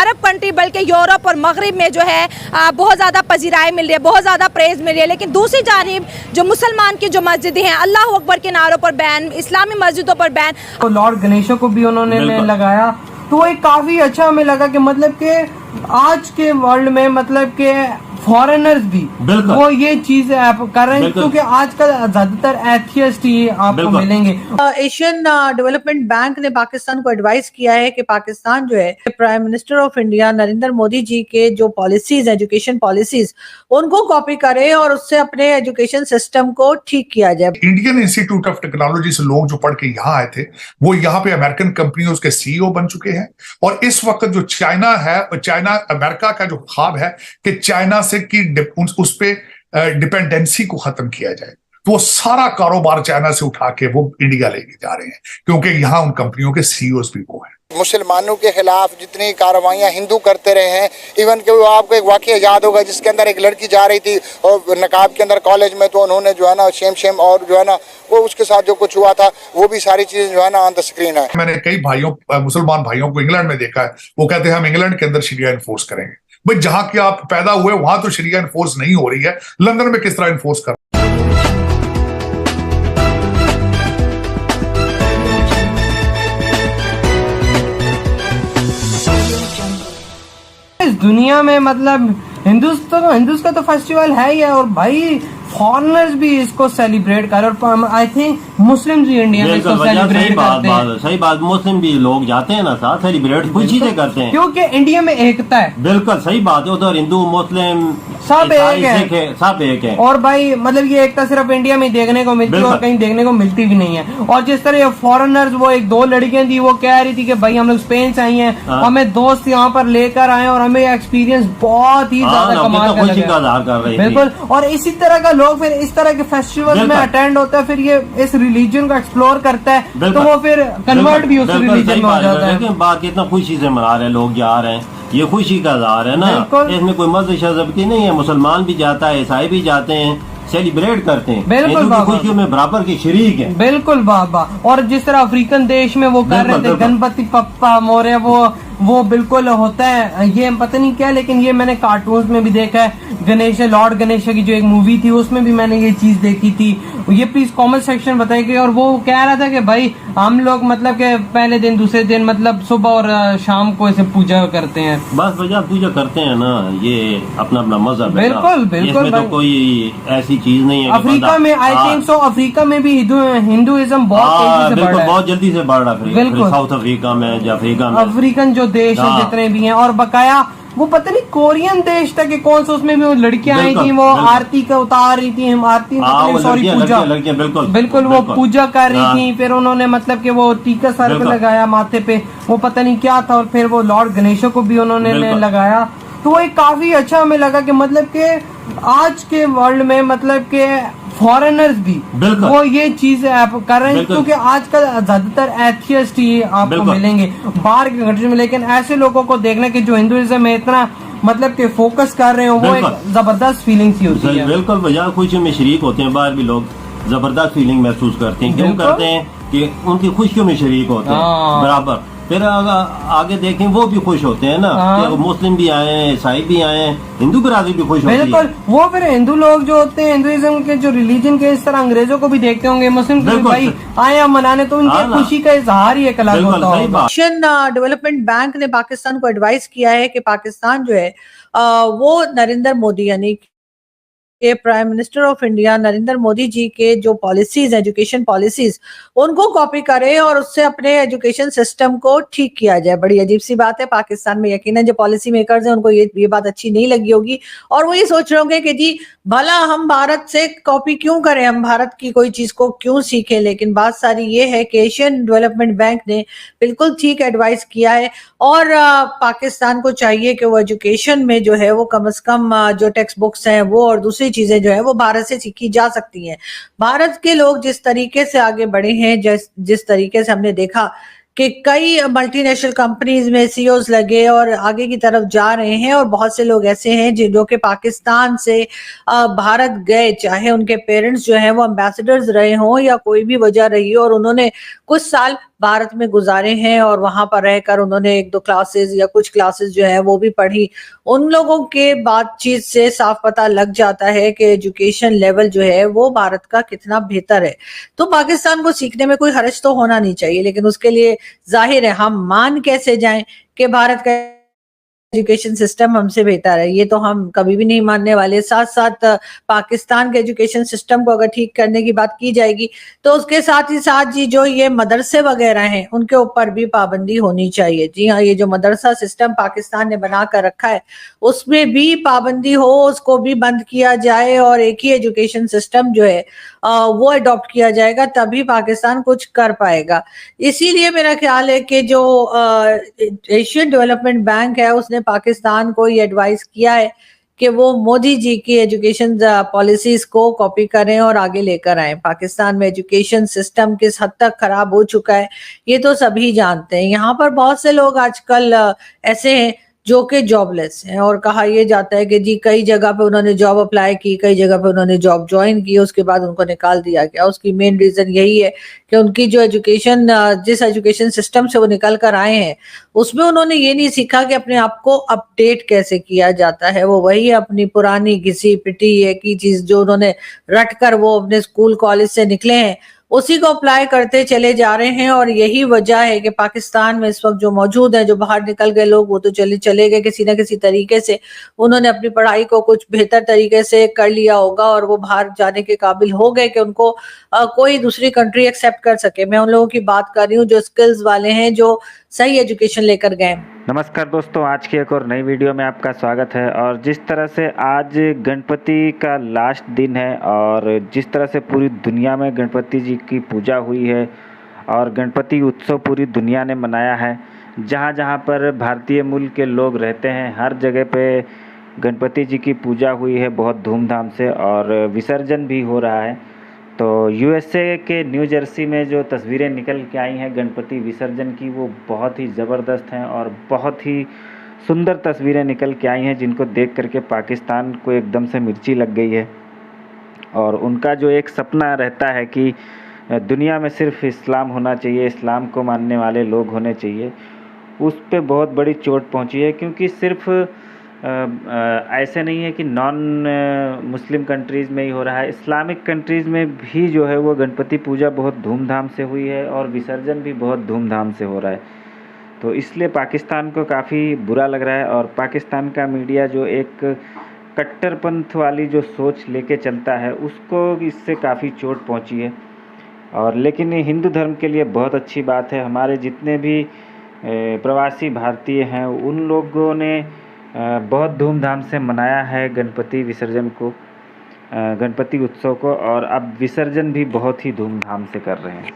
Arab country बल्कि Europe और मगरिब में जो है बहुत ज़्यादा पजीराई मिल रही है, बहुत ज़्यादा प्रेज़ मिल रही है। लेकिन दूसरी जानिब जो मुसलमान की जो मस्जिदें हैं, अल्लाह अकबर के नारों पर बैन, इस्लामी मस्जिदों पर बैन, तो लॉर्ड गणेशों को भी उन्होंने लगाया, तो एक काफी अच्छा हमें लगा कि मतलब कि आज के वर्ल्ड में मतलब के फॉरेनर्स भी वो ये चीज कर रहे हैं, क्योंकि आजकल ज्यादातर एथियस्ट ही आपको मिलेंगे। एशियन डेवलपमेंट बैंक ने पाकिस्तान को एडवाइस किया है कि पाकिस्तान जो है prime minister of India Narendra Modi ji के जो पॉलिसीज, एजुकेशन पॉलिसीज, उनको कॉपी करे और उससे अपने एजुकेशन सिस्टम को ठीक किया जाए। इंडियन इंस्टीट्यूट ऑफ टेक्नोलॉजी से लोग जो पढ़ के यहाँ आए थे वो यहाँ पे अमेरिकन कंपनियों के सीईओ बन चुके हैं, और इस वक्त जो चाइना है, चाइना अमेरिका का जो ख्वाब है कि चाइना से की उस पे डिपेंडेंसी को खत्म किया जाए, तो वो सारा कारोबार चाइना से उठा के वो इंडिया लेके जा रहे हैं, क्योंकि यहाँ उन कंपनियों के सीईओज भी वो हैं। मुसलमानों के खिलाफ जितनी कार्रवाइयाँ हिंदू करते रहे हैं, इवन कि वो आपको एक वाकया याद होगा जिसके अंदर एक लड़की जा रही थी और नकाब के अंदर कॉलेज में, तो उन्होंने जो है ना शेम और जो है ना वो उसके साथ जो कुछ हुआ था वो भी सारी चीजें जो है ना ऑन द स्क्रीन है। मैंने कई भाइयों, मुसलमान भाइयों को इंग्लैंड में देखा है, वो कहते हैं हम इंग्लैंड के अंदर शरिया इन्फोर्स करेंगे। भाई जहां के आप पैदा हुए वहां तो शरिया इन्फोर्स नहीं हो रही है, लंदन में किस तरह इन्फोर्स कर? इस दुनिया में मतलब हिंदूज का तो फेस्टिवल है ही है, और भाई फॉरेनर्स भी इसको सेलिब्रेट कर, और आई थिंक मुस्लिम भी इंडिया में इसको सेलिब्रेट करते हैं। सही बात, मुस्लिम भी लोग जाते हैं ना साथ, सेलिब्रेट खुशी से करते हैं, क्योंकि इंडिया में एकता है। बिल्कुल सही बात है, उधर हिंदू मुस्लिम सब एक है, सब एक है। और भाई मतलब ये एकता सिर्फ इंडिया में देखने को मिलती है और कहीं देखने को मिलती भी नहीं है। और जिस तरह ये फॉरेनर्स, वो एक दो लड़कियां थी, वो कह रही थी कि भाई हम लोग स्पेन से आई हैं, हमें दोस्त यहाँ पर लेकर आए और हमें एक्सपीरियंस बहुत ही ज्यादा कमाल का लगा। बिल्कुल, और इसी तरह का लोग फिर इस तरह के फेस्टिवल में अटेंड होता है, फिर ये इस रिलीजन को एक्सप्लोर करता है, तो वो फिर कन्वर्ट भी उस रिलीजन में हो जाता है। लेकिन बात कितना खुशी से मना रहे हैं लोग, जा रहे हैं, ये खुशी का इज़हार है ना, इसमें कोई मज़हब शज़ब की नहीं है। मुसलमान भी जाता है, ईसाई भी जाते हैं, सेलिब्रेट करते हैं, बिल्कुल खुशियों में बराबर के शरीक है। बिल्कुल बाबा। और जिस तरह अफ्रीकन देश में वो कर रहे थे गणपति पप्पा मोरे, वो बिल्कुल होता है, ये पता नहीं क्या, लेकिन ये मैंने कार्टून्स में भी देखा है। गणेश, लॉर्ड गणेश की जो एक मूवी थी उसमें भी मैंने ये चीज देखी थी। ये प्लीज कमेंट सेक्शन बताइए। और वो कह रहा था कि भाई हम लोग मतलब के पहले दिन दूसरे दिन मतलब सुबह और शाम को ऐसे पूजा करते हैं, बस वजह पूजा करते हैं ना, ये अपना अपना मजहब है। बिल्कुल बिल्कुल, इसमें तो कोई ऐसी चीज नहीं है। अफ्रीका में आई थिंक सो, अफ्रीका में भी हिंदुइज्म बहुत तेजी से बढ़ रहा है, बहुत जल्दी से बढ़ रहा है। बिल्कुल, साउथ अफ्रीका में, जो अफ्रीका में, अफ्रीकन जो देश है जितने भी हैं, और बकाया वो पता नहीं कोरियन देश था कि कौन सा, उसमें भी वो लड़कियां आई थी, वो आरती का उतार रही थी, आरती सॉरी पूजा, बिल्कुल वो पूजा कर रही थी। फिर उन्होंने मतलब कि वो टीका सर पे लगाया माथे पे, वो पता नहीं क्या था, और फिर वो लॉर्ड गणेशों को भी उन्होंने लगाया। तो एक काफी अच्छा हमें लगा कि मतलब कि आज के वर्ल्ड में मतलब के फॉरेनर्स भी वो ये चीज कर रहे हैं, क्योंकि आजकल ज्यादातर एथियस्ट ही आपको मिलेंगे बाहर के कंट्री में। लेकिन ऐसे लोगों को देखना कि जो हिंदुइज्म में इतना मतलब के फोकस कर रहे हो, वो एक जबरदस्त फीलिंग सी होती है। बिल्कुल भैया, खुशियों में शरीक होते हैं, बाहर भी लोग जबरदस्त फीलिंग महसूस करते हैं। क्यों करते हैं कि उनकी खुशियों में शरीक होते हैं बराबर। फिर आगे देखें वो भी खुश होते हैं ना, कि मुस्लिम भी आए हैं, ईसाई भी आए हैं, हिंदू बिरादरी भी खुश होती है। बिल्कुल, वो फिर हिंदू लोग जो होते हैं, हिंदुइज्म के जो रिलीजन के, इस तरह अंग्रेजों को भी देखते होंगे, मुस्लिम भाई आए मनाने, तो उनकी खुशी का इजहार ही एक अलग होता है। एशियन डेवलपमेंट बैंक ने पाकिस्तान को एडवाइस किया है कि पाकिस्तान जो है वो नरेंद्र मोदी यानी के prime minister of India Narendra Modi ji के जो पॉलिसीज, एजुकेशन पॉलिसीज, उनको कॉपी करे और उससे अपने एजुकेशन सिस्टम को ठीक किया जाए। बड़ी अजीब सी बात है, पाकिस्तान में यकीनन जो पॉलिसी मेकर्स हैं उनको ये बात अच्छी नहीं लगी होगी, और वो ये सोच रहे होंगे कि जी भला हम भारत से कॉपी क्यों करें, हम भारत की कोई चीज को क्यों सीखें। लेकिन बात सारी ये है कि एशियन डेवलपमेंट बैंक ने बिल्कुल ठीक एडवाइस किया है, और पाकिस्तान को चाहिए कि वो एजुकेशन में जो है वो कम से कम जो टेक्स्ट बुक्स हैं वो और दूसरी चीजें जो है वो भारत से सीखी जा सकती हैं। भारत के लोग जिस तरीके से आगे बढ़े हैं, जिस तरीके से हमने देखा कि कई मल्टीनेशनल कंपनीज में सीईओज लगे और आगे की तरफ जा रहे हैं, और बहुत से लोग ऐसे हैं जो कि पाकिस्तान से भारत गए, चाहे उनके पेरेंट्स जो हैं वो एम्बेसडर्स रहे हों या कोई भी वजह रही हो, और उन्होंने कुछ साल भारत में गुजारे हैं और वहां पर रहकर उन्होंने 1-2 क्लासेस या कुछ क्लासेस जो है वो भी पढ़ी, उन लोगों के बातचीत से साफ पता लग जाता है कि एजुकेशन लेवल जो है वो भारत का कितना बेहतर है। तो पाकिस्तान को सीखने में कोई हर्ज तो होना नहीं चाहिए, लेकिन उसके लिए जाहिर है हम मान कैसे जाएं कि भारत का एजुकेशन सिस्टम हमसे बेहतर है, ये तो हम कभी भी नहीं मानने वाले। साथ साथ पाकिस्तान के एजुकेशन सिस्टम को अगर ठीक करने की बात की जाएगी तो उसके साथ ही साथ जी जो ये मदरसे वगैरह हैं उनके ऊपर भी पाबंदी होनी चाहिए। जी हाँ, ये जो मदरसा सिस्टम पाकिस्तान ने बना कर रखा है उसमें भी पाबंदी हो, उसको भी बंद किया जाए और एक ही एजुकेशन सिस्टम जो है वो अडॉप्ट किया जाएगा, तभी पाकिस्तान कुछ कर पाएगा। इसीलिए मेरा ख्याल है कि जो एशियन डेवलपमेंट बैंक है उसने पाकिस्तान को ये एडवाइस किया है कि वो मोदी जी की एजुकेशन पॉलिसीज को कॉपी करें और आगे लेकर आए। पाकिस्तान में एजुकेशन सिस्टम किस हद तक खराब हो चुका है ये तो सभी जानते हैं। यहाँ पर बहुत से लोग आजकल ऐसे हैं जो कि जॉबलेस हैं और कहा यह जाता है कि जी कई जगह पे उन्होंने जॉब अप्लाई की, कई जगह पे उन्होंने जॉब ज्वाइन की, उसके बाद उनको निकाल दिया गया। उसकी मेन रीजन यही है कि उनकी जो एजुकेशन, जिस एजुकेशन सिस्टम से वो निकल कर आए हैं उसमें उन्होंने ये नहीं सीखा कि अपने आप को अपडेट कैसे किया जाता है। वो वही अपनी पुरानी घिसी पिटी एक ही चीज जो उन्होंने रट कर वो अपने स्कूल कॉलेज से निकले हैं उसी को अप्लाई करते चले जा रहे हैं। और यही वजह है कि पाकिस्तान में इस वक्त जो मौजूद है, जो बाहर निकल गए लोग वो तो चले गए किसी ना किसी तरीके से, उन्होंने अपनी पढ़ाई को कुछ बेहतर तरीके से कर लिया होगा और वो बाहर जाने के काबिल हो गए कि उनको कोई दूसरी कंट्री एक्सेप्ट कर सके। मैं उन लोगों की बात कर रही हूँ जो स्किल्स वाले हैं, जो सही एजुकेशन लेकर गए। नमस्कार दोस्तों, आज की एक और नई वीडियो में आपका स्वागत है। और जिस तरह से आज गणपति का लास्ट दिन है और जिस तरह से पूरी दुनिया में गणपति जी की पूजा हुई है और गणपति उत्सव पूरी दुनिया ने मनाया है, जहाँ जहाँ पर भारतीय मूल के लोग रहते हैं हर जगह पे गणपति जी की पूजा हुई है बहुत धूमधाम से और विसर्जन भी हो रहा है। तो यूएसए के न्यू जर्सी में जो तस्वीरें निकल के आई हैं गणपति विसर्जन की, वो बहुत ही ज़बरदस्त हैं और बहुत ही सुंदर तस्वीरें निकल के आई हैं, जिनको देख करके पाकिस्तान को एकदम से मिर्ची लग गई है। और उनका जो एक सपना रहता है कि दुनिया में सिर्फ इस्लाम होना चाहिए, इस्लाम को मानने वाले लोग होने चाहिए, उस पे बहुत बड़ी चोट पहुंची है। क्योंकि सिर्फ ऐसे नहीं है कि नॉन मुस्लिम कंट्रीज़ में ही हो रहा है, इस्लामिक कंट्रीज़ में भी जो है वो गणपति पूजा बहुत धूमधाम से हुई है और विसर्जन भी बहुत धूमधाम से हो रहा है। तो इसलिए पाकिस्तान को काफ़ी बुरा लग रहा है और पाकिस्तान का मीडिया जो एक कट्टरपंथ वाली जो सोच लेके चलता है उसको इससे काफ़ी चोट पहुंची है। और लेकिन ये हिंदू धर्म के लिए बहुत अच्छी बात है। हमारे जितने भी प्रवासी भारतीय हैं उन लोगों ने बहुत धूमधाम से मनाया है गणपति विसर्जन को, गणपति उत्सव को, और अब विसर्जन भी बहुत ही धूमधाम से कर रहे हैं।